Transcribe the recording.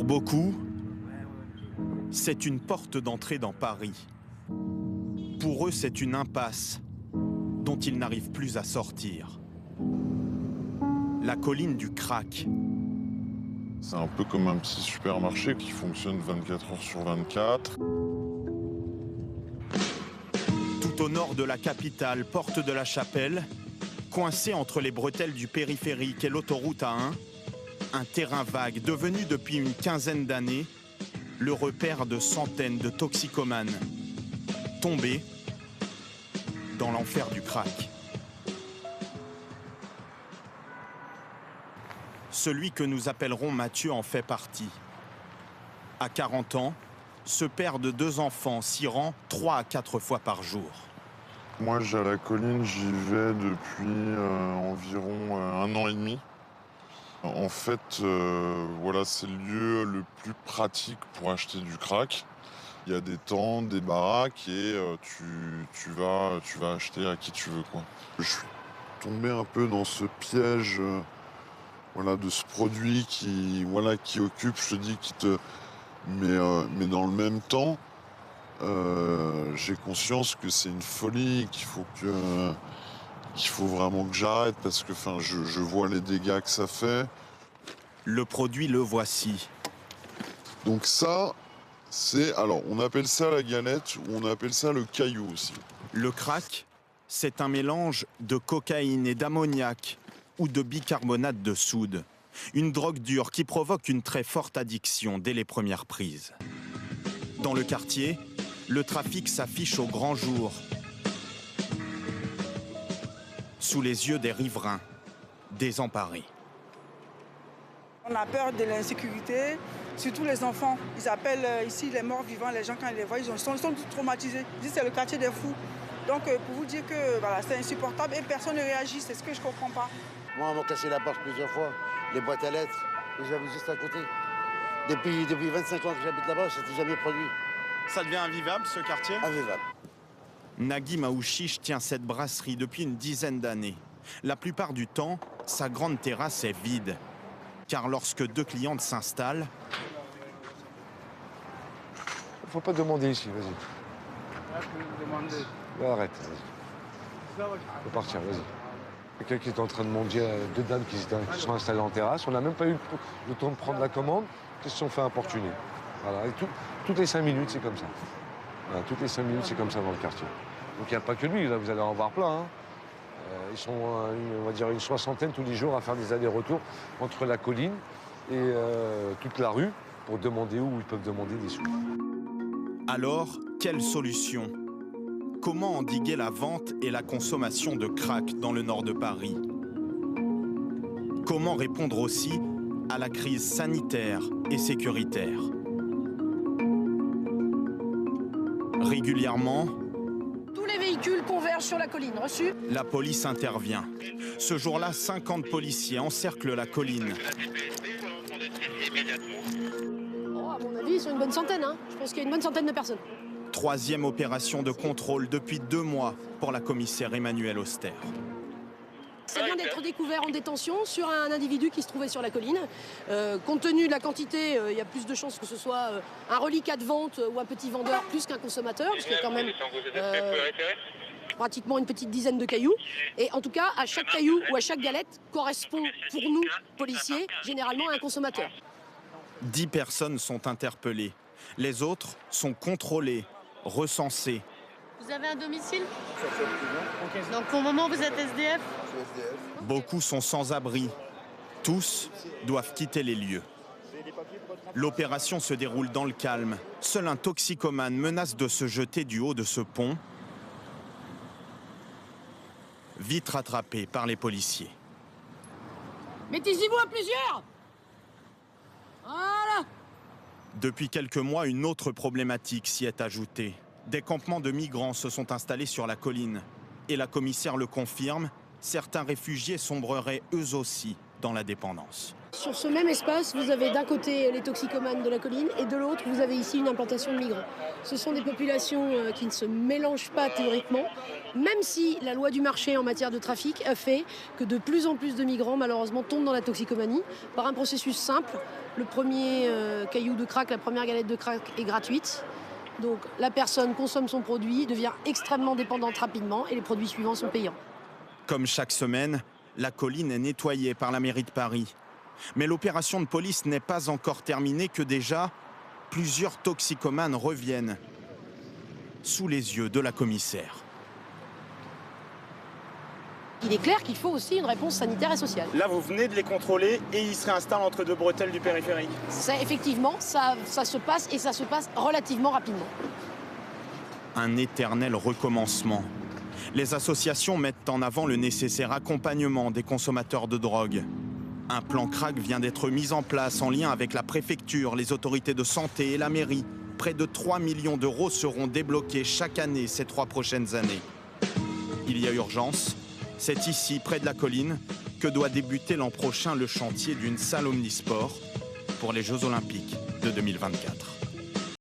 Pour beaucoup, c'est une porte d'entrée dans Paris. Pour eux, c'est une impasse dont ils n'arrivent plus à sortir. La colline du crack. C'est un peu comme un petit supermarché qui fonctionne 24 heures sur 24. Tout au nord de la capitale, porte de la Chapelle, coincé entre les bretelles du périphérique et l'autoroute A1, un terrain vague devenu depuis une quinzaine d'années le repère de centaines de toxicomanes tombés dans l'enfer du crack. Celui que nous appellerons Mathieu en fait partie. À 40 ans, ce père de 2 enfants s'y rend 3 à 4 fois par jour. Moi, à la colline, j'y vais depuis environ 1 an et demi. En fait, voilà, c'est le lieu le plus pratique pour acheter du crack. Il y a des tentes, des baraques et tu vas acheter à qui tu veux, quoi. Je suis tombé un peu dans ce piège voilà, de ce produit qui occupe, je te dis, qui te... Mais dans le même temps, j'ai conscience que c'est une folie, qu'il faut vraiment que j'arrête parce que je vois les dégâts que ça fait. Le produit, le voici. Donc ça, alors on appelle ça la galette ou on appelle ça le caillou aussi. Le crack, c'est un mélange de cocaïne et d'ammoniac ou de bicarbonate de soude. Une drogue dure qui provoque une très forte addiction dès les premières prises. Dans le quartier, le trafic s'affiche au grand jour, sous les yeux des riverains, désemparés. On a peur de l'insécurité, surtout les enfants. Ils appellent ici les morts vivants, les gens quand ils les voient, ils sont tous traumatisés. Ils disent que c'est le quartier des fous. Donc pour vous dire que voilà, c'est insupportable et personne ne réagit, c'est ce que je ne comprends pas. Moi, on m'a cassé la porte plusieurs fois, les boîtes à lettres, et j'habite juste à côté. Depuis 25 ans que j'habite là-bas, ça s'était jamais produit. Ça devient invivable, ce quartier ? Invivable. Nagui Maouchiche tient cette brasserie depuis une dizaine d'années. La plupart du temps, sa grande terrasse est vide. Car lorsque 2 clientes s'installent... Faut pas demander ici, vas-y. Arrête, vas-y. Faut partir, vas-y. Quelqu'un qui est en train de manger, 2 dames qui sont installées en terrasse. On n'a même pas eu le temps de prendre la commande, qui se sont fait importuner. Voilà. Et toutes les 5 minutes, c'est comme ça. Voilà, toutes les 5 minutes, c'est comme ça dans le quartier. Donc il n'y a pas que lui, là, vous allez en voir plein. Hein. Ils sont, on va dire, une 60aine tous les jours à faire des allers-retours entre la colline et toute la rue pour demander où ils peuvent demander des sous. Alors, quelle solution ? Comment endiguer la vente et la consommation de crack dans le nord de Paris ? Comment répondre aussi à la crise sanitaire et sécuritaire ? Régulièrement, tous les véhicules convergent sur la colline, reçu ? La police intervient. Ce jour-là, 50 policiers encerclent la colline. Oh, à mon avis, ils sont une bonne centaine. Hein. Je pense qu'il y a une bonne centaine de personnes. 3e opération de contrôle depuis 2 mois pour la commissaire Emmanuelle Auster. Ça vient d'être découvert en détention sur un individu qui se trouvait sur la colline. Compte tenu de la quantité, il y a plus de chances que ce soit un reliquat de vente ou un petit vendeur plus qu'un consommateur, parce qu'il y a quand même pratiquement une petite dizaine de cailloux. Et en tout cas, à chaque caillou ou à chaque galette correspond pour nous, policiers, généralement à un consommateur. 10 personnes sont interpellées. Les autres sont contrôlées, recensées. Vous avez un domicile? Donc pour le moment, vous êtes SDF? Beaucoup sont sans abri. Tous doivent quitter les lieux. L'opération se déroule dans le calme. Seul un toxicomane menace de se jeter du haut de ce pont, vite rattrapé par les policiers. Mettez-y-vous à plusieurs! Voilà! Depuis quelques mois, une autre problématique s'y est ajoutée. Des campements de migrants se sont installés sur la colline. Et la commissaire le confirme, certains réfugiés sombreraient eux aussi dans la dépendance. Sur ce même espace, vous avez d'un côté les toxicomanes de la colline et de l'autre, vous avez ici une implantation de migrants. Ce sont des populations qui ne se mélangent pas théoriquement, même si la loi du marché en matière de trafic a fait que de plus en plus de migrants, malheureusement, tombent dans la toxicomanie par un processus simple. Le premier caillou de crack, la première galette de crack est gratuite. Donc la personne consomme son produit, devient extrêmement dépendante rapidement et les produits suivants sont payants. Comme chaque semaine, la colline est nettoyée par la mairie de Paris. Mais l'opération de police n'est pas encore terminée que déjà, plusieurs toxicomanes reviennent sous les yeux de la commissaire. Il est clair qu'il faut aussi une réponse sanitaire et sociale. Là, vous venez de les contrôler et ils se réinstallent entre deux bretelles du périphérique. Effectivement, ça se passe et ça se passe relativement rapidement. Un éternel recommencement. Les associations mettent en avant le nécessaire accompagnement des consommateurs de drogue. Un plan crack vient d'être mis en place en lien avec la préfecture, les autorités de santé et la mairie. Près de 3 millions d'euros seront débloqués chaque année ces 3 prochaines années. Il y a urgence. C'est ici, près de la colline, que doit débuter l'an prochain le chantier d'une salle omnisport pour les Jeux Olympiques de 2024.